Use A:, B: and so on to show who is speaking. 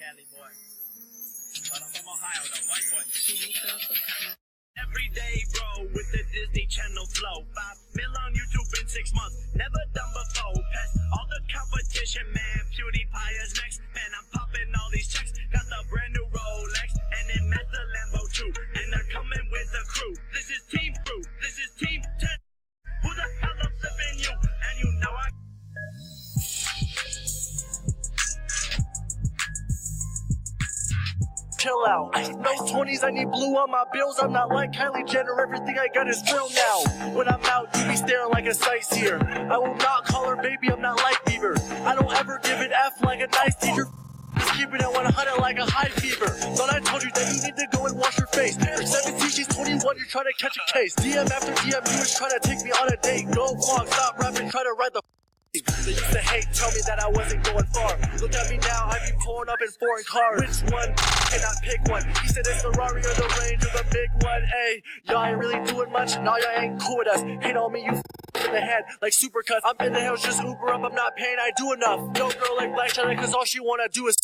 A: Cali boy. But I'm from Ohio, the white boy. Every day, bro, with the Disney Channel flow. 5 mil on YouTube in 6 months, never done before. Past all the competition, man. PewDiePie is next, man. I'm popping all these checks. Got the brand new Rolex, and then met the Lambo too. And they're coming with the crew. This is Team Crew. This is Team 10. Who the hell I'm flipping you? And you know I.
B: Chill out. No 20s, I need blue on my bills. I'm not like Kylie Jenner, everything I got is real now. When I'm out, you be staring like a sightseer. I will not call her baby, I'm not like Bieber. I don't ever give an F like a nice teacher. Just keep it at 100 like a high fever. Thought I told you that you need to go and wash your face. You're 17, she's 21, you're trying to catch a case. DM after DM, you was trying to take me on a date. Go vlog, stop rapping, try to ride the. They used to hate, tell me that I wasn't going far. Look at me now, I be pulling up in foreign cars. Which one? Cannot pick one. He said it's the Rari or the Range or the big one. Ayy, y'all ain't really doing much, nah, y'all ain't cool with us. Hate on me, you in the head like Supercuts. I'm in the hills, just Uber up, I'm not paying, I do enough. No girl like Black China, cause all she wanna do is